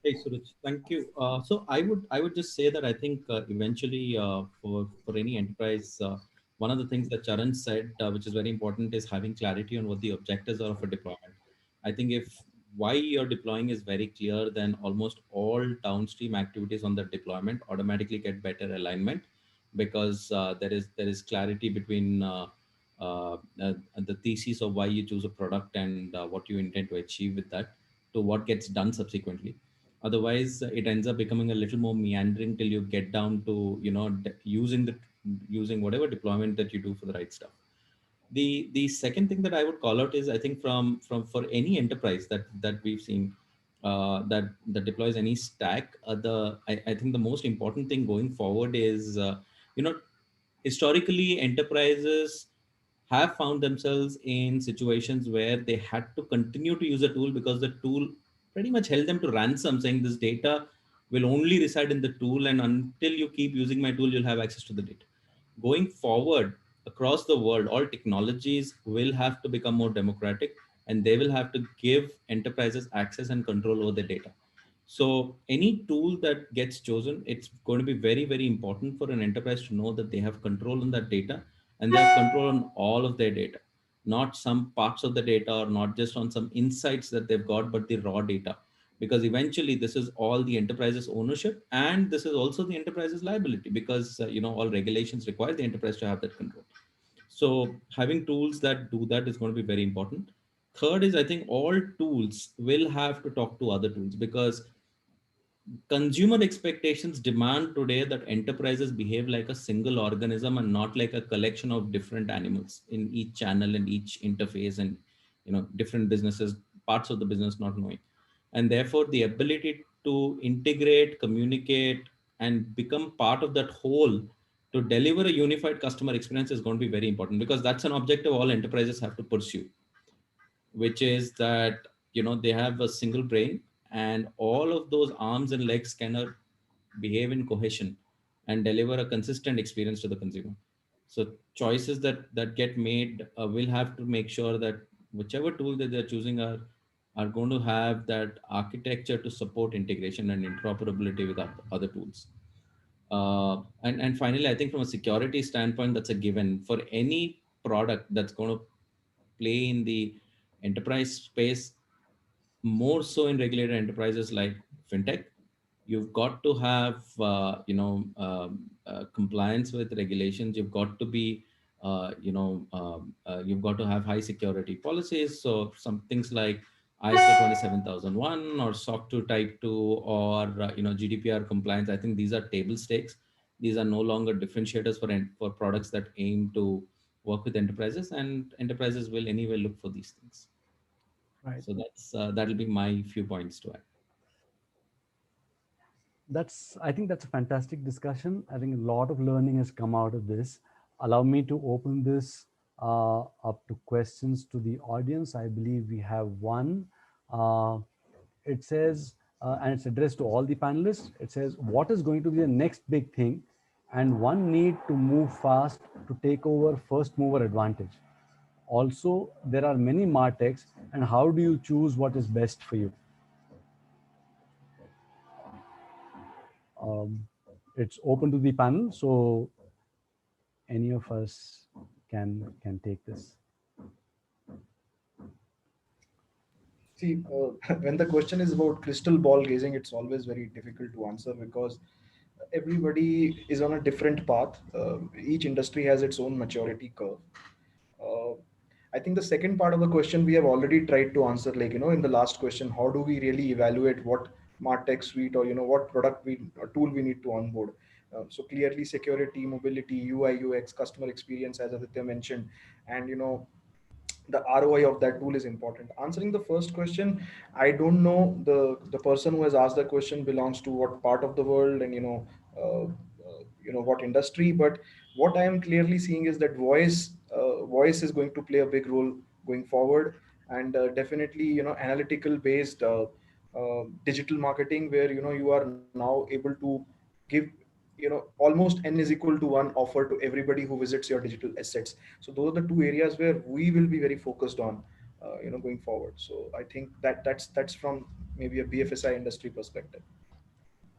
Hey Suraj, thank you. So I would just say that I think eventually for any enterprise, one of the things that Charan said, which is very important, is having clarity on what the objectives are of a deployment. I think if why you're deploying is very clear, then almost all downstream activities on the deployment automatically get better alignment, because there is clarity between the thesis of why you choose a product and what you intend to achieve with that, to what gets done subsequently. Otherwise it ends up becoming a little more meandering till you get down to using whatever deployment that you do for the right stuff. The second thing that I would call out is, I think from for any enterprise that we've seen that deploys any stack, I think the most important thing going forward is you know historically enterprises have found themselves in situations where they had to continue to use a tool because the tool pretty much held them to ransom, saying this data will only reside in the tool, and until you keep using my tool, you'll have access to the data. Going forward, across the world, all technologies will have to become more democratic, and they will have to give enterprises access and control over the data. So any tool that gets chosen, it's going to be very, very important for an enterprise to know that they have control on that data, and they have control on all of their data, not some parts of the data, or not just on some insights that they've got, but the raw data. Because eventually this is all the enterprise's ownership, and this is also the enterprise's liability, because all regulations require the enterprise to have that control. So having tools that do that is going to be very important. Third is, I think all tools will have to talk to other tools, because consumer expectations demand today that enterprises behave like a single organism and not like a collection of different animals in each channel and each interface, and different businesses, parts of the business not knowing. And therefore the ability to integrate, communicate, and become part of that whole to deliver a unified customer experience is going to be very important, because that's an objective all enterprises have to pursue, which is that they have a single brain, and all of those arms and legs cannot behave in cohesion and deliver a consistent experience to the consumer. So choices that get made will have to make sure that whichever tool that they're choosing are going to have that architecture to support integration and interoperability with other tools. And finally, I think from a security standpoint, that's a given for any product that's going to play in the enterprise space, more so in regulated enterprises like fintech. You've got to have compliance with regulations. You've got to be you've got to have high security policies. So some things like ISO 27001 or SOC 2 Type 2, or GDPR compliance. I think these are table stakes. These are no longer differentiators for products that aim to work with enterprises, and enterprises will anyway look for these things. Right. So that'll be my few points to add. I think that's a fantastic discussion. I think a lot of learning has come out of this. Allow me to open this up to questions to the audience. I believe we have one. Uh, it says, and it's addressed to all the panelists. It says, what is going to be the next big thing and one need to move fast to take over first mover advantage? Also, there are many MarTechs, and how do you choose what is best for you? Um, it's open to the panel, so any of us can take this. See, when the question is about crystal ball gazing, it's always very difficult to answer because everybody is on a different path. Each industry has its own maturity curve. Uh, I think the second part of the question we have already tried to answer, like, in the last question, how do we really evaluate what MarTech suite or, what product or tool we need to onboard? So clearly security, mobility, UI, UX, customer experience, as Aditya mentioned, and, the ROI of that tool is important. Answering the first question, I don't know the person who has asked the question belongs to what part of the world and what industry. But what I am clearly seeing is that voice is going to play a big role going forward, and definitely analytical based digital marketing where you are now able to give almost n is equal to 1 offer to everybody who visits your digital assets. So those are the two areas where we will be very focused on going forward. So I think that's from maybe a BFSI industry perspective,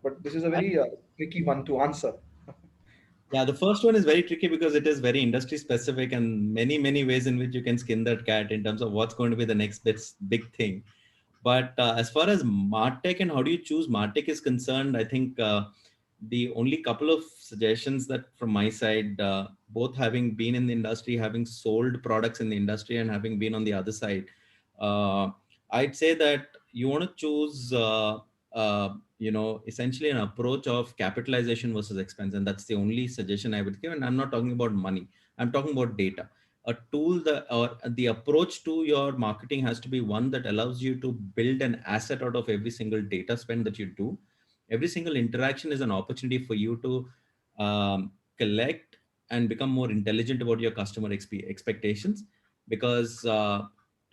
but this is a very tricky one to answer. Yeah, the first one is very tricky because it is very industry specific and many ways in which you can skin that cat in terms of what's going to be the next big thing. But as far as MarTech and how do you choose MarTech is concerned, I think the only couple of suggestions that from my side, both having been in the industry, having sold products in the industry and having been on the other side, I'd say that you want to choose, essentially an approach of capitalization versus expense. And that's the only suggestion I would give. And I'm not talking about money. I'm talking about data. A tool or the approach to your marketing has to be one that allows you to build an asset out of every single data spend that you do. Every single interaction is an opportunity for you to collect and become more intelligent about your customer expectations. Because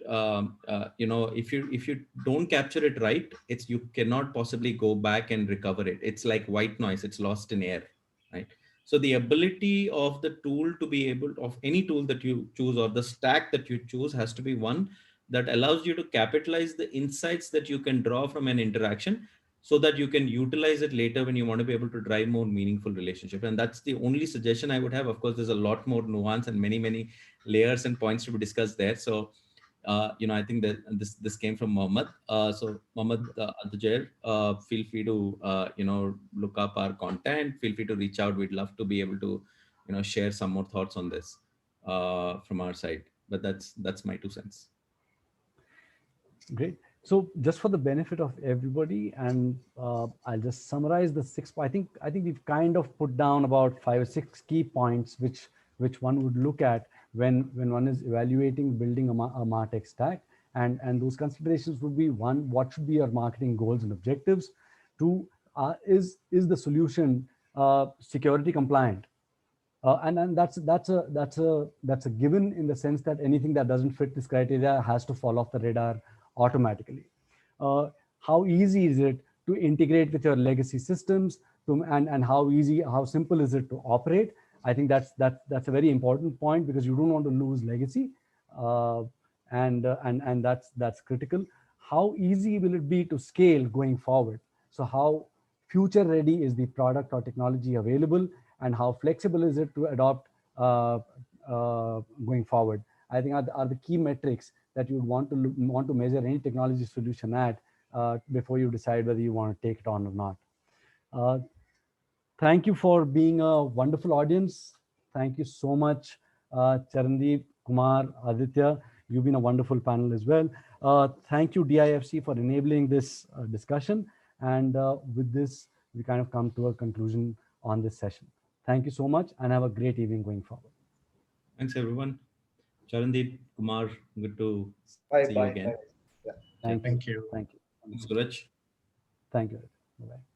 if you don't capture it right, you cannot possibly go back and recover it. It's like white noise; it's lost in air, right? So the ability of the tool to be able of any tool that you choose or the stack that you choose has to be one that allows you to capitalize the insights that you can draw from an interaction so that you can utilize it later when you want to be able to drive more meaningful relationship. And that's the only suggestion I would have. Of course, there's a lot more nuance and many layers and points to be discussed there. So I think that this came from Mohammed. So Mohammed Adjair, feel free to look up our content. Feel free to reach out. We'd love to be able to share some more thoughts on this from our side. But that's my 2 cents. Great. So just for the benefit of everybody, and I'll just summarize the 6. I think we've kind of put down about 5 or 6 key points which one would look at when one is evaluating building a MarTech stack. And those considerations would be: 1, what should be your marketing goals and objectives? 2, is the solution security compliant? And that's a given in the sense that anything that doesn't fit this criteria has to fall off the radar automatically. How easy is it to integrate with your legacy systems, and how simple is it to operate? I think that's a very important point because you don't want to lose legacy, and that's critical. How easy will it be to scale going forward? So how future ready is the product or technology available, and how flexible is it to adopt going forward? I think are the key metrics that you want to measure any technology solution at before you decide whether you want to take it on or not. Thank you for being a wonderful audience. Thank you so much, Charandeep, Kumar, Aditya. You've been a wonderful panel as well. Thank you, DIFC, for enabling this discussion. And with this, we kind of come to a conclusion on this session. Thank you so much and have a great evening going forward. Thanks, everyone. Charandeep, Kumar, good to Bye, see bye, you again. bye. Yeah. Thank you. Thank you. Thank you. Thanks, Suraj. Thank you. Bye.